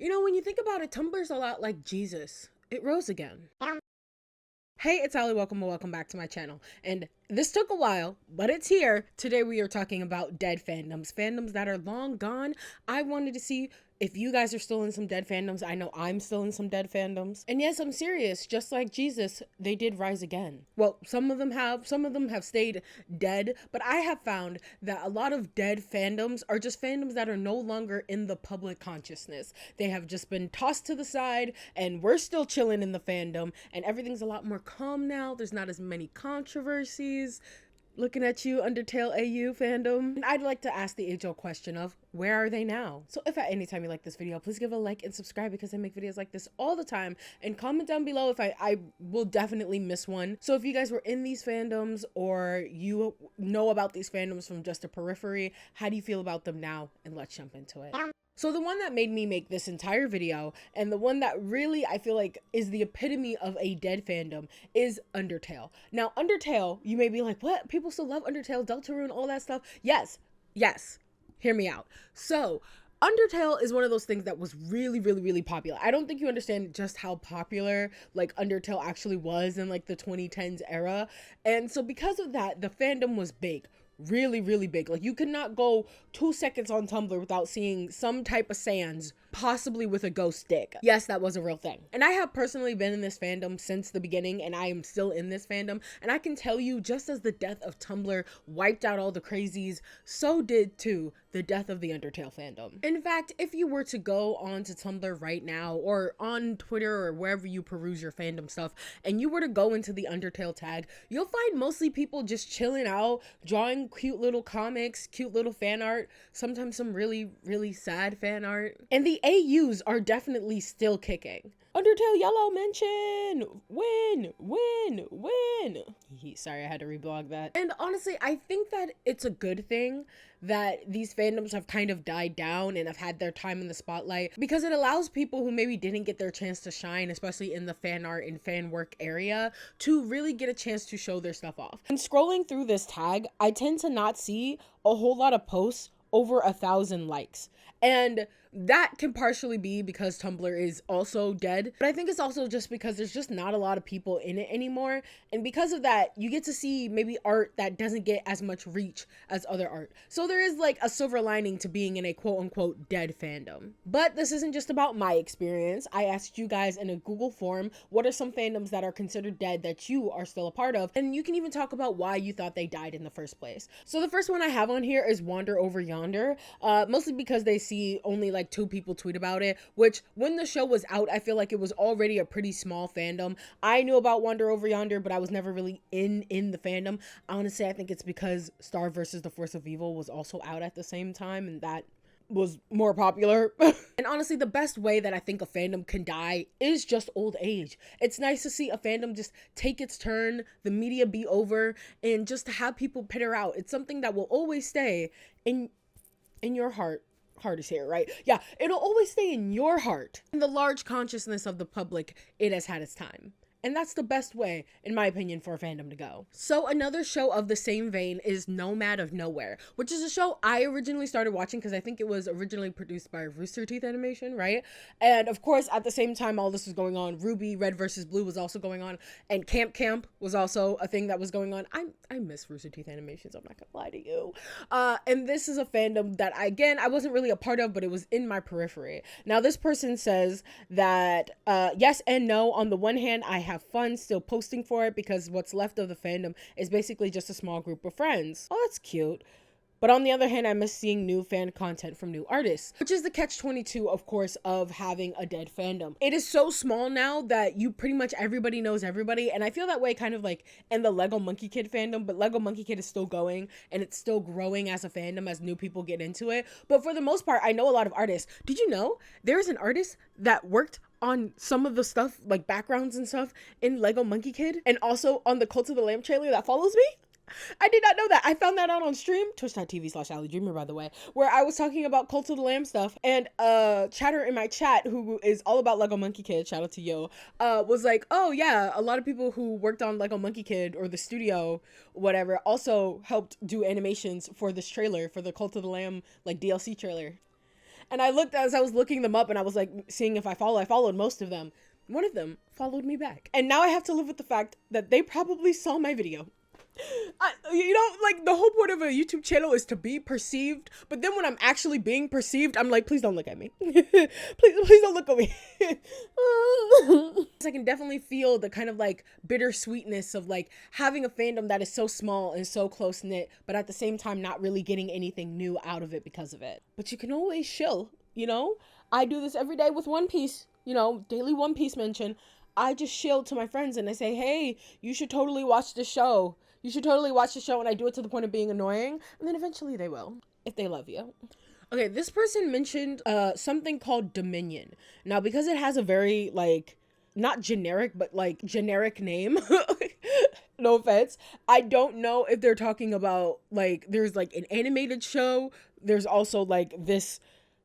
You know, when you think about it, Tumblr's a lot like Jesus. It rose again. Hey, it's Allie. Welcome or welcome back to my channel. And this took a while, but it's here. Today we are talking about dead fandoms. Fandoms that are long gone. I wanted to see if you guys are still in some dead fandoms. I know I'm still in some dead fandoms. And yes, I'm serious. Just like Jesus, they did rise again. Well, some of them have stayed dead, but I have found that a lot of dead fandoms are just fandoms that are no longer in the public consciousness. They have just been tossed to the side, and we're still chilling in the fandom, and everything's a lot more calm now. There's not as many controversies. Looking at you, Undertale AU fandom. And I'd like to ask the age-old question of, where are they now? So if at any time you like this video, please give a like and subscribe because I make videos like this all the time. And comment down below if I will definitely miss one. So if you guys were in these fandoms or you know about these fandoms from just a periphery, how do you feel about them now? And let's jump into it. So the one that made me make this entire video, and the one that really I feel like is the epitome of a dead fandom, is Undertale. Now, Undertale, you may be like, what? People still love Undertale, deltarune, all that stuff? Yes, yes. Hear me out. So, Undertale is one of those things that was really popular. I don't think you understand just how popular like Undertale actually was in like the 2010s era. And so because of that, the fandom was big. Really big. Like you could not go 2 seconds on Tumblr without seeing some type of sans, possibly with a ghost stick. Yes, that was a real thing. And I have personally been in this fandom since the beginning, and I am still in this fandom. And I can tell you, just as the death of Tumblr wiped out all the crazies, so did too the death of the Undertale fandom. In fact, if you were to go onto Tumblr right now, or on Twitter or wherever you peruse your fandom stuff, and you were to go into the Undertale tag, you'll find mostly people just chilling out, drawing cute little comics, cute little fan art, sometimes some really sad fan art. And the AUs are definitely still kicking. Undertale Yellow mention! Win! Sorry, I had to reblog that. And honestly, I think that it's a good thing that these fandoms have kind of died down and have had their time in the spotlight, because it allows people who maybe didn't get their chance to shine, especially in the fan art and fan work area, to really get a chance to show their stuff off. And scrolling through this tag, I tend to not see a whole lot of posts over 1,000 likes. And that can partially be because Tumblr is also dead, but I think it's also just because there's just not a lot of people in it anymore. And because of that, you get to see maybe art that doesn't get as much reach as other art. So there is like a silver lining to being in a quote unquote dead fandom. But this isn't just about my experience. I asked you guys in a Google form, what are some fandoms that are considered dead that you are still a part of? And you can even talk about why you thought they died in the first place. So the first one I have on here is Wander over Yonder, mostly because they see only like 2 people tweet about it, which when the show was out, I feel like it was already a pretty small fandom. I knew about Wander over Yonder, but I was never really in the fandom. Honestly, I think it's because Star versus the Force of Evil was also out at the same time, and that was more popular. And honestly, the best way that I think a fandom can die is just old age. It's nice to see a fandom just take its turn, the media be over, and just to have people peter out. It's something that will always stay in your heart. Heart is here, right? Yeah, it'll always stay in your heart. In the large consciousness of the public, it has had its time. And that's the best way, in my opinion, for a fandom to go. So another show of the same vein is Nomad of Nowhere, which is a show I originally started watching because I think it was originally produced by Rooster Teeth Animation, right? And of course, at the same time all this was going on, Ruby Red versus Blue was also going on, and Camp was also a thing that was going on. I miss Rooster Teeth Animations, I'm not gonna lie to you. And this is a fandom that, again, I wasn't really a part of, but it was in my periphery. Now, this person says that yes and no. On the one hand, I have fun still posting for it because what's left of the fandom is basically just a small group of friends. Oh, that's cute. But on the other hand, I miss seeing new fan content from new artists, which is the catch-22, of course, of having a dead fandom. It is so small now that you pretty much everybody knows everybody, and I feel that way kind of like in the Lego Monkey Kid fandom, but Lego Monkey Kid is still going, and it's still growing as a fandom as new people get into it. But for the most part, I know a lot of artists. Did you know there's an artist that worked on some of the stuff, like backgrounds and stuff, in Lego Monkey Kid, and also on the Cult of the Lamb trailer that follows me? I did not know that. I found that out on stream, twitch.tv/AlleyDreamer, by the way, where I was talking about Cult of the Lamb stuff, and chatter in my chat, who is all about Lego Monkey Kid, shout out to Yo, was like, oh yeah, a lot of people who worked on Lego Monkey Kid, or the studio, whatever, also helped do animations for this trailer, for the Cult of the Lamb, like, DLC trailer. And I looked as I was looking them up and I was like seeing if I followed most of them. One of them followed me back. And now I have to live with the fact that they probably saw my video. Like the whole point of a YouTube channel is to be perceived, but then when I'm actually being perceived, I'm like, please don't look at me. please don't look at me. I can definitely feel the kind of like bittersweetness of like having a fandom that is so small and so close knit, but at the same time not really getting anything new out of it because of it. But you can always chill, I do this every day with One Piece, daily One Piece mention. I just shield to my friends and I say, hey, you should totally watch the show. You should totally watch the show, and I do it to the point of being annoying, and then eventually they will, if they love you. Okay, this person mentioned something called Dominion. Now, because it has a very, like, not generic, but, like, generic name, no offense, I don't know if they're talking about, like, there's, like, an animated show, there's also, like, this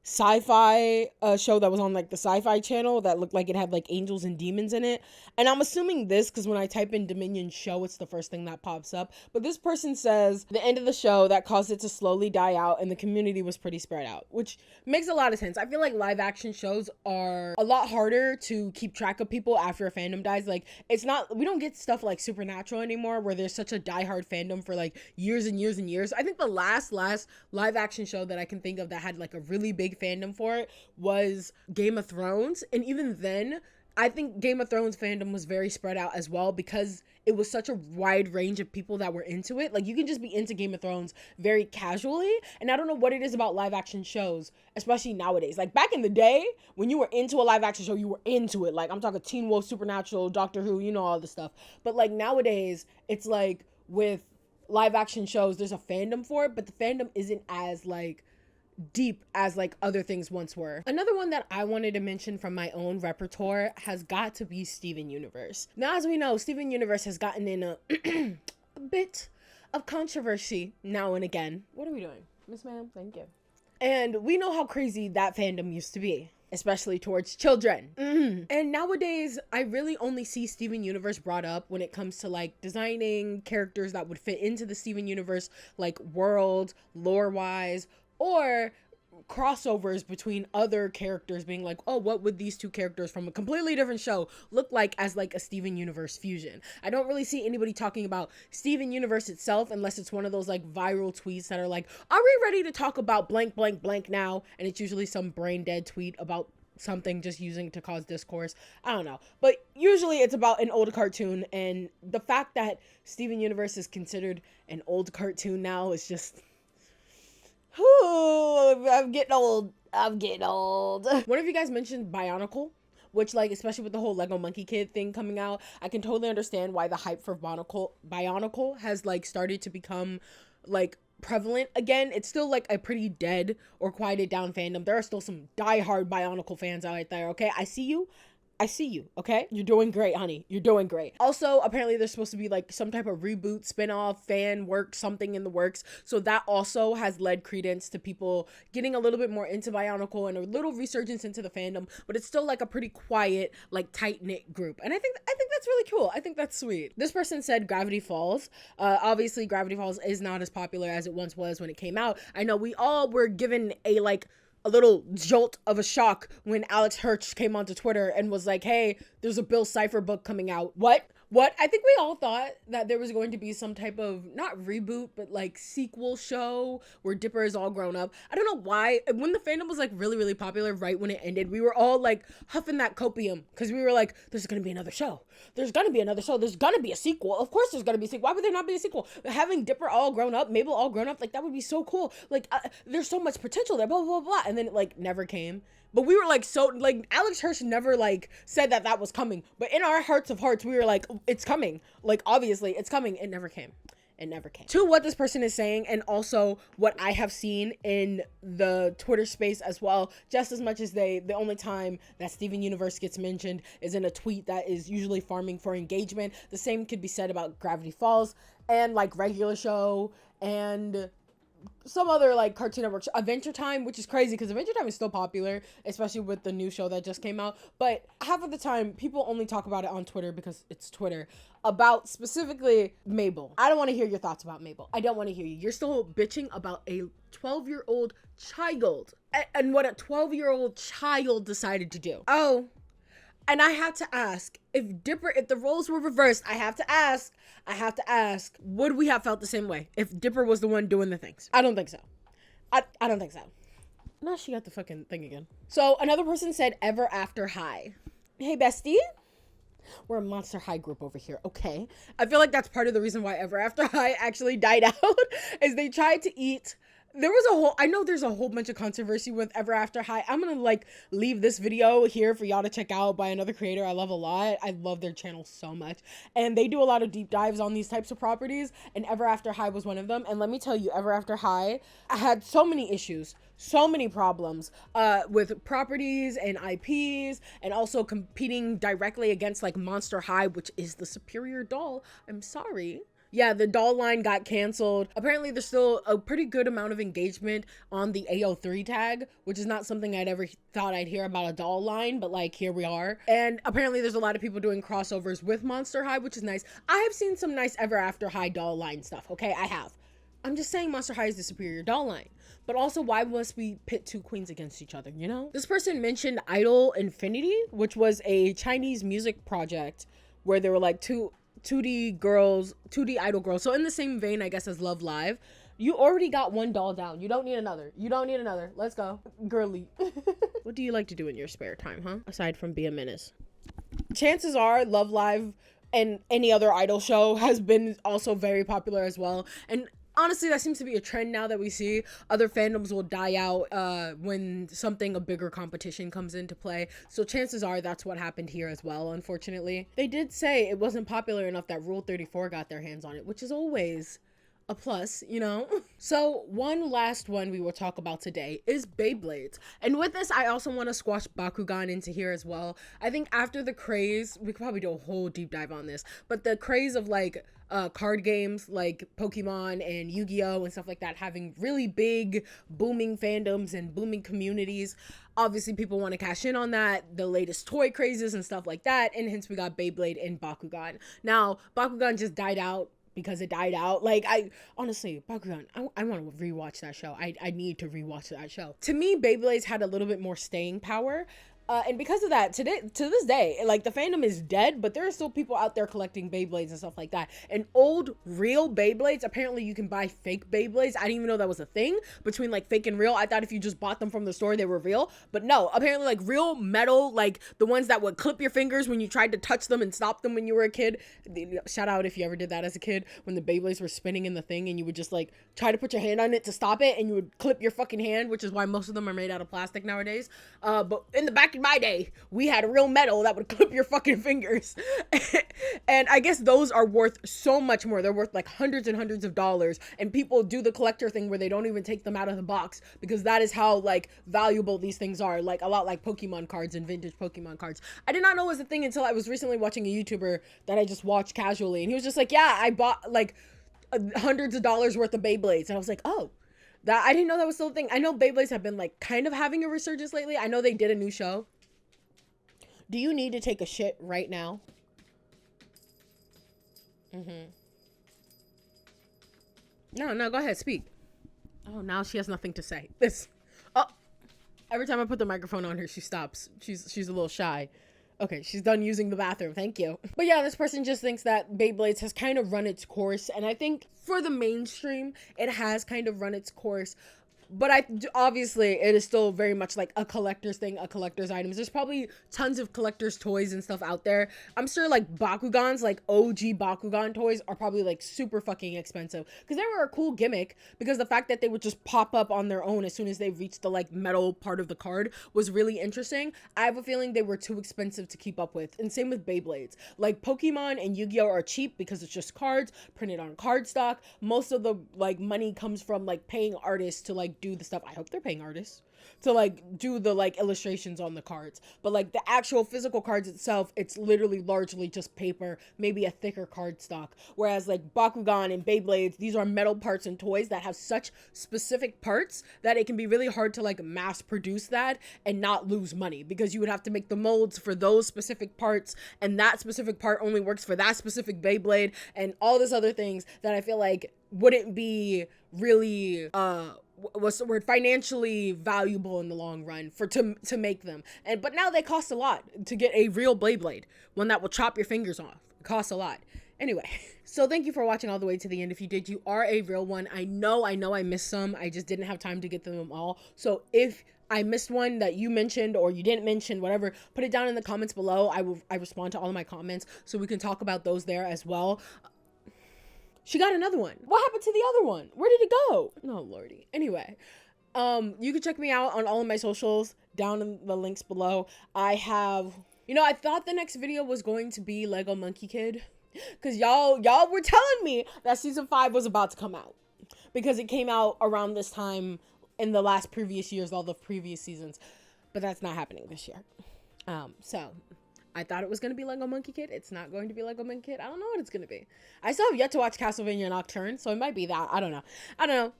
sci-fi show that was on like the Sci-Fi Channel that looked like it had like angels and demons in it, and I'm assuming this because when I type in Dominion show, it's the first thing that pops up. But this person says the end of the show that caused it to slowly die out and the community was pretty spread out, which makes a lot of sense. I feel like live action shows are a lot harder to keep track of people after a fandom dies. Like, it's not, we don't get stuff like Supernatural anymore where there's such a diehard fandom for like years and years and years. I think the last live action show that I can think of that had like a really big fandom for it was Game of Thrones, and even then I think Game of Thrones fandom was very spread out as well because it was such a wide range of people that were into it. Like, you can just be into Game of Thrones very casually, and I don't know what it is about live action shows, especially nowadays. Like, back in the day, when you were into a live action show, you were into it. Like, I'm talking Teen Wolf, Supernatural, Doctor Who, all this stuff. But like nowadays, it's like with live action shows, there's a fandom for it, but the fandom isn't as like deep as like other things once were. Another one that I wanted to mention from my own repertoire has got to be Steven Universe. Now, as we know, Steven Universe has gotten in a bit of controversy now and again. What are we doing? Miss Ma'am, thank you. And we know how crazy that fandom used to be, especially towards children. And nowadays, I really only see Steven Universe brought up when it comes to like designing characters that would fit into the Steven Universe, like world, lore-wise, or crossovers between other characters, being like, oh, what would these two characters from a completely different show look like as like a Steven Universe fusion? I don't really see anybody talking about Steven Universe itself unless it's one of those like viral tweets that are like, are we ready to talk about blank blank blank now? And it's usually some brain dead tweet about something just using to cause discourse. I don't know, but usually it's about an old cartoon, and the fact that Steven Universe is considered an old cartoon now is just, I'm getting old. One of you guys mentioned Bionicle, which, like, especially with the whole Lego Monkey Kid thing coming out, I can totally understand why the hype for Bionicle has, like, started to become, like, prevalent again. It's still, like, a pretty dead or quieted down fandom. There are still some diehard Bionicle fans out there, okay? I see you, okay? You're doing great, honey. You're doing great. Also, apparently there's supposed to be like some type of reboot, spin-off, fan work, something in the works. So that also has led credence to people getting a little bit more into Bionicle and a little resurgence into the fandom, but it's still like a pretty quiet, like tight-knit group. And I think that's really cool. I think that's sweet. This person said Gravity Falls. Obviously Gravity Falls is not as popular as it once was when it came out. I know we all were given a little jolt of a shock when Alex Hirsch came onto Twitter and was like, hey, there's a Bill Cipher book coming out. What? I think we all thought that there was going to be some type of, not reboot, but like sequel show where Dipper is all grown up. I don't know why. When the fandom was like really, really popular right when it ended, we were all like huffing that copium because we were like, there's going to be another show. There's going to be another show. There's going to be a sequel. Of course there's going to be a sequel. Why would there not be a sequel? Having Dipper all grown up, Mabel all grown up, like that would be so cool. Like there's so much potential there, blah, blah, blah. And then it like never came. But we were like, so like Alex Hirsch never like said that was coming. But in our hearts of hearts, we were like, it's coming. Like, obviously it's coming. It never came. To what this person is saying, and also what I have seen in the Twitter space as well, just as much as the only time that Steven Universe gets mentioned is in a tweet that is usually farming for engagement. The same could be said about Gravity Falls and like Regular Show and some other like Cartoon Network, Adventure Time, which is crazy because Adventure Time is still popular, especially with the new show that just came out. But half of the time, people only talk about it on Twitter because it's Twitter, about specifically Mabel. I don't want to hear your thoughts about Mabel. I don't want to hear you. You're still bitching about a 12-year-old child and what a 12-year-old child decided to do. Oh, and I have to ask, if the roles were reversed, I have to ask, would we have felt the same way if Dipper was the one doing the things? I don't think so. I don't think so. Now she got the fucking thing again. So another person said Ever After High. Hey, bestie. We're a Monster High group over here, okay? I feel like that's part of the reason why Ever After High actually died out, is they tried to eat... I know there's a whole bunch of controversy with Ever After High. I'm gonna like leave this video here for y'all to check out by another creator I love a lot. I love their channel so much. And they do a lot of deep dives on these types of properties, and Ever After High was one of them. And let me tell you, Ever After High had so many issues, so many problems with properties and IPs, and also competing directly against like Monster High, which is the superior doll. I'm sorry. Yeah, the doll line got canceled. Apparently, there's still a pretty good amount of engagement on the AO3 tag, which is not something I'd ever thought I'd hear about a doll line, but like, here we are. And apparently, there's a lot of people doing crossovers with Monster High, which is nice. I have seen some nice Ever After High doll line stuff, okay? I have. I'm just saying Monster High is the superior doll line. But also, why must we pit two queens against each other, you know? This person mentioned Idol Infinity, which was a Chinese music project where there were like 2D idol girls. So in the same vein, I guess, as Love Live. You already got one doll down. You don't need another. Let's go. Girly. What do you like to do in your spare time, huh? Aside from be a menace. Chances are Love Live and any other idol show has been also very popular as well. And honestly, that seems to be a trend now that we see. Other fandoms will die out when a bigger competition comes into play. So chances are that's what happened here as well, unfortunately. They did say it wasn't popular enough that Rule 34 got their hands on it, which is always a plus, you know? So one last one we will talk about today is Beyblades. And with this, I also want to squash Bakugan into here as well. I think after the craze, we could probably do a whole deep dive on this, but the craze of like card games like Pokemon and Yu-Gi-Oh and stuff like that having really big booming fandoms and booming communities, obviously people want to cash in on that, the latest toy crazes and stuff like that, and hence we got Beyblade and Bakugan. Now Bakugan just died out because it died out. Like, I honestly, Bakugan, I want to rewatch that show. I need to rewatch that show. To me, Beyblades had a little bit more staying power. And because of that, to this day, like, the fandom is dead, but there are still people out there collecting Beyblades and stuff like that. And old, real Beyblades, apparently you can buy fake Beyblades. I didn't even know that was a thing between, like, fake and real. I thought if you just bought them from the store, they were real. But no, apparently, like, real metal, like, the ones that would clip your fingers when you tried to touch them and stop them when you were a kid. Shout out if you ever did that as a kid, when the Beyblades were spinning in the thing and you would just, like, try to put your hand on it to stop it, and you would clip your fucking hand, which is why most of them are made out of plastic nowadays. But in the back in my day, we had a real metal that would clip your fucking fingers. And I guess those are worth so much more. They're worth like hundreds and hundreds of dollars, and people do the collector thing where they don't even take them out of the box, because that is how like valuable these things are. Like a lot like Pokemon cards and vintage Pokemon cards. I did not know it was a thing until I was recently watching a YouTuber that I just watched casually, and he was just like, yeah, I bought like hundreds of dollars worth of Beyblades. And I was like, oh, that, I didn't know that was still a thing. I know Beyblades have been like kind of having a resurgence lately. I know they did a new show. Do you need to take a shit right now? No, go ahead, speak. Oh, now she has nothing to say. Every time I put the microphone on her, she stops. She's a little shy. Okay, she's done using the bathroom. Thank you. But yeah, this person just thinks that Beyblades has kind of run its course. And I think for the mainstream, it has kind of run its course. But obviously, it is still very much like a collector's thing, a collector's items. There's probably tons of collector's toys and stuff out there. I'm sure like Bakugans, like OG Bakugan toys are probably like super fucking expensive. Because they were a cool gimmick, because the fact that they would just pop up on their own as soon as they reached the like metal part of the card was really interesting. I have a feeling they were too expensive to keep up with. And same with Beyblades. Like Pokemon and Yu-Gi-Oh are cheap because it's just cards printed on cardstock. Most of the like money comes from like paying artists to like do the stuff. I hope they're paying artists to like do the like illustrations on the cards, but like the actual physical cards itself, it's literally largely just paper, maybe a thicker card stock. Whereas like Bakugan and Beyblades, these are metal parts and toys that have such specific parts that it can be really hard to like mass produce that and not lose money, because you would have to make the molds for those specific parts, and that specific part only works for that specific Beyblade, and all this other things that I feel like wouldn't be really what's the word, financially valuable in the long run for to make them. But now they cost a lot to get a real Beyblade, one that will chop your fingers off. It costs a lot. Anyway, so thank you for watching all the way to the end. If you did, you are a real one. I know I missed some. I just didn't have time to get them all. So if I missed one that you mentioned or you didn't mention, whatever, put it down in the comments below. I respond to all of my comments, so we can talk about those there as well. She got another one. What happened to the other one? Where did it go? No, lordy. Anyway, you can check me out on all of my socials down in the links below. I thought the next video was going to be Lego Monkey Kid, because y'all were telling me that season 5 was about to come out, because it came out around this time in the previous years, all the previous seasons, but that's not happening this year. So I thought it was going to be Lego Monkey Kid. It's not going to be Lego Monkey Kid. I don't know what it's going to be. I still have yet to watch Castlevania Nocturne, so it might be that. I don't know.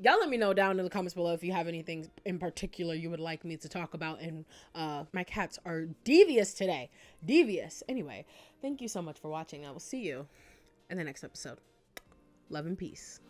Y'all let me know down in the comments below if you have anything in particular you would like me to talk about. And my cats are devious today. Devious. Anyway, thank you so much for watching. I will see you in the next episode. Love and peace.